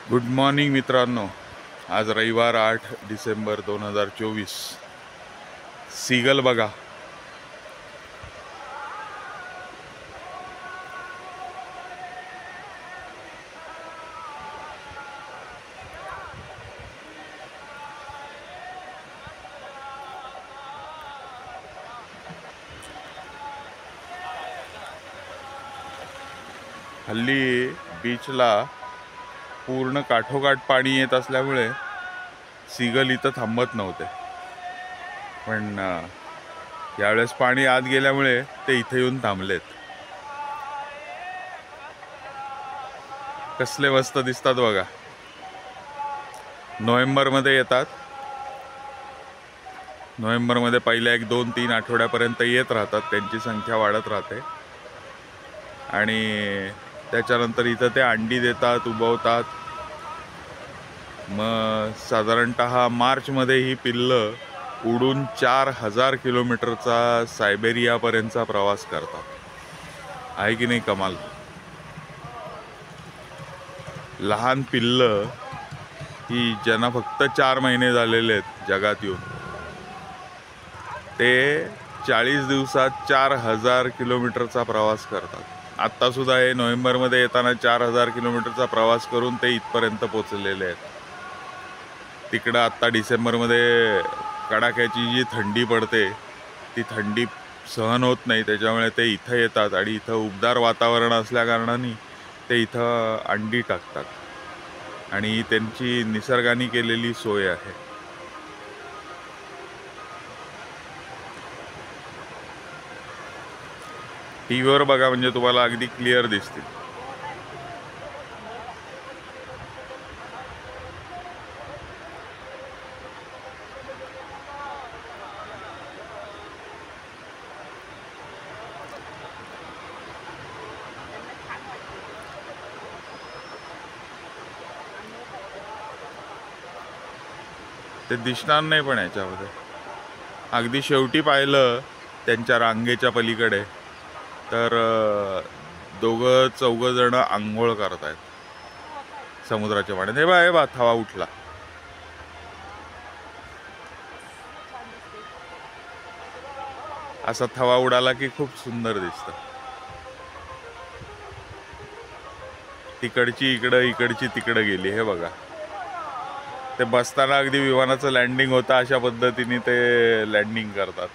Good morning मित्रांनो. आज रविवार 8 डिसेंबर 2024. सीगल बघा. हल्ली बीचला पूर्ण काठोकाठ पाणी येत असल्यामुळे सीगल इथं थांबत नव्हते, पण यावेळेस पाणी आत गेल्यामुळे ते इथे येऊन थांबलेत. कसले मस्त दिसतात बघा. नोव्हेंबरमध्ये येतात. नोव्हेंबरमध्ये पहिल्या 1-2-3 आठवड्यापर्यंत येत राहतात. त्यांची संख्या वाढत राहते आणि त्याच्यानंतर इथं ते अंडी देतात, उबवतात. मग साधारणतः मार्चमध्ये ही पिल्लं उडून 4000 किलोमीटरचा सायबेरियापर्यंतचा प्रवास करतात. आहे की नाही कमाल. लहान पिल्लं ही ज्यांना फक्त 4 महिने झालेले आहेत जगात येऊन, ते 40 दिवसात 4000 किलोमीटरचा प्रवास करतात. आत्तासुद्धा हे नोव्हेंबरमध्ये येताना 4000 किलोमीटरचा प्रवास करून ते इथपर्यंत पोचलेले आहेत. तिकडं आत्ता डिसेंबरमध्ये कडाक्याची जी थंडी पडते ती थंडी सहन होत नाही, त्याच्यामुळे ते इथं येतात आणि इथं उबदार वातावरण असल्याकारणाने ते इथं अंडी टाकतात आणि त्यांची निसर्गाने केलेली सोय आहे. टीव्हीवर बघा म्हणजे तुम्हाला अगदी क्लिअर दिसतील. ते दिसणार नाही, पण याच्यामध्ये अगदी शेवटी पाहिलं त्यांच्या रांगेच्या पलीकडे तर दोघं चौघं जण आंघोळ करतायत समुद्राच्या पाण्यात. हे बा थवा उठला. असा थवा उडाला की खूप सुंदर दिसतं. तिकडची इकडं, इकडची तिकडं गेली. हे बघा, ते बसताना अगदी विमानाचं लँडिंग होतं अशा पद्धतीने ते लँडिंग करतात.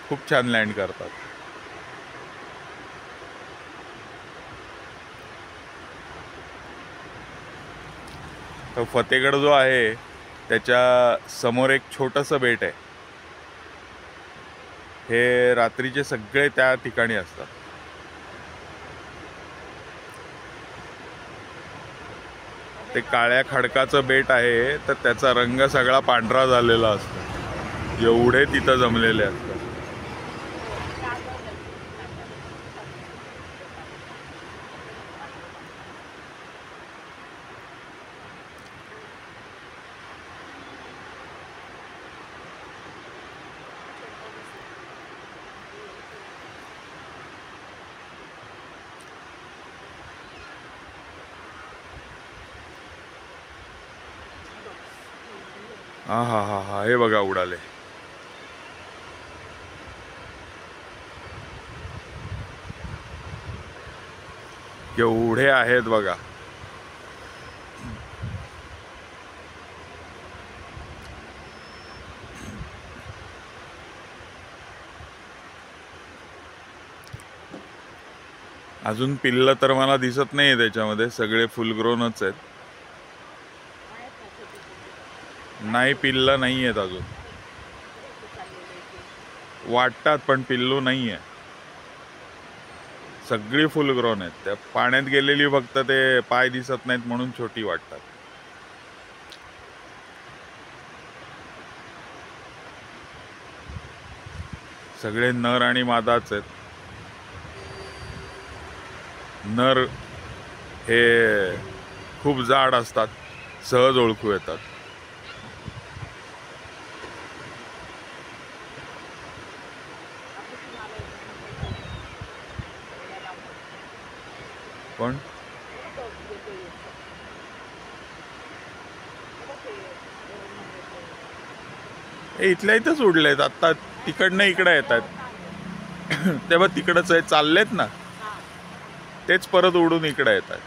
खूप छान लँड करतात. तो फतेगड जो आहे त्याच्या समोर एक छोटंसं बेट आहे. हे रात्रीचे सगळे त्या ठिकाणी असतात. ते काळ्या खडकाचं बेट आहे, तर त्याचा रंग सगळा पांढरा झालेला असतो. एवढे तिथं जमलेले असतात. हा हा हा हा, हे बघा उडाले. केवढे आहेत बघा. अजून पिल्लं तर मला दिसत नाही त्याच्यामध्ये, सगळे फुल ग्रोनच आहेत. नाही, पिल्लं नाही आहेत अजून. वाटतात पण पिल्लू नाही आहे. सगळी फुल ग्रोन आहेत. त्या पाण्यात गेलेली फक्त ते पाय दिसत नाहीत म्हणून छोटी वाटतात. सगळे नर आणि मादाच आहेत. नर हे खूप जाड असतात, सहज ओळखू येतात. कोण? हे इथल्या इथंच उडलेत आता, तिकडनं इकडे येतात तेव्हा तिकडच आहे चाललेत ना, तेच परत उडून इकडे येतात.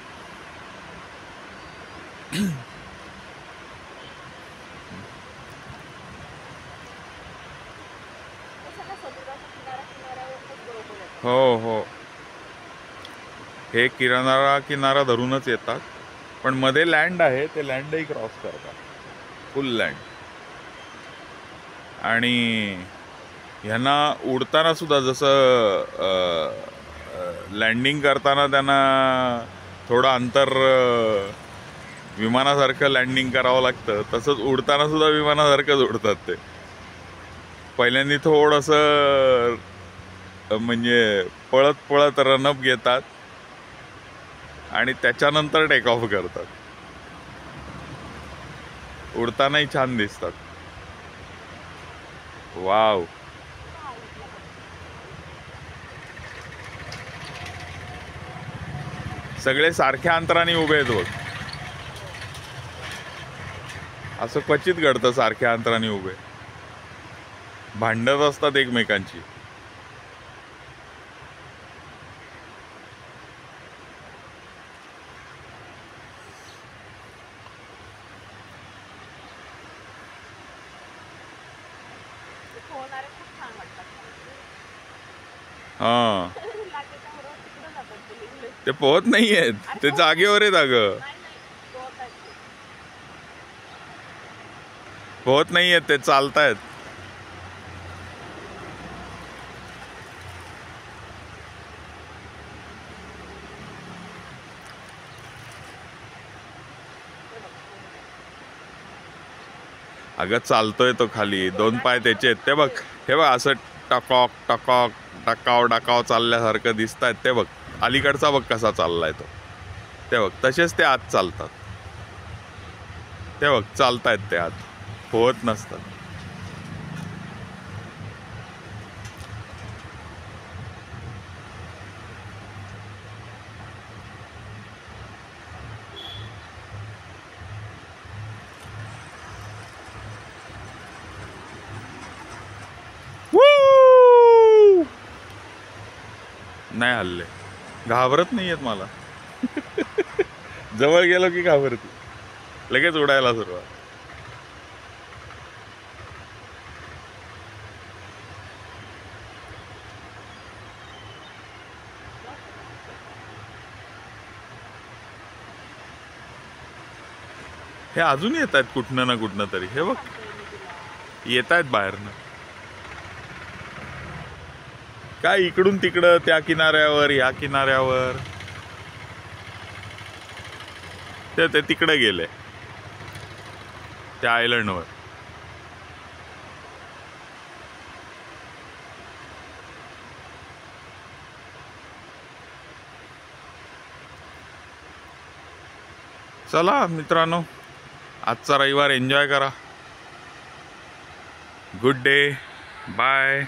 हो हो, हे किनारा धरूनच येतात, पण मध्ये लँड आहे, ते लँडही क्रॉस करतात, फुल लँड. आणि ह्यांना उडताना सुद्धा जसं लँडिंग करताना त्यांना थोडं अंतर विमानासारखं लँडिंग करावं लागतं, तसंच उडताना सुद्धा विमानासारखंच उडतात ते. पहिल्यांदा थोडंसं म्हणजे पळत पळत रनअप घेतात आणि त्याच्यानंतर टेक ऑफ करतात. उडतानाही छान दिसतात. वाव, सगळे सारख्या अंतराने उभे आहेत बघ. असं क्वचित घडतं सारख्या अंतराने उभे, भांडत असतात एकमेकांची. हा, ते पोहत नाहीयेत, ते जागेवर आहेत अगं, पोहत नाहीयेत, ते चालतायत. अगं चालतोय तो खाली, दोन पाय त्याचे आहेत, ते बघ. हे बघ, असं टकॉक टकॉक डकाव डकाव चालल्यासारखं दिसत आहेत. ते बघ अलीकडचा बघ कसा चाललाय तो, ते बघ. तसेच ते आत चालतात, ते बघ चालतायत ते आत, पोहत नसतात. नाही हल्ले, घाबरत नाहीयेत मला. जवळ गेलो की घाबरते, लगेच उडायला सुरुवात. हे अजून येत आहेत कुठनं ना कुठनं तरी, हे बघ येत आहेत बाहेरनं. काय इकडून तिकडं, त्या किनाऱ्यावर या किनाऱ्यावर, ते तिकडे गेले त्या आयलंडवर. चला मित्रांनो, आजचा रविवार एन्जॉय करा. Good day, bye.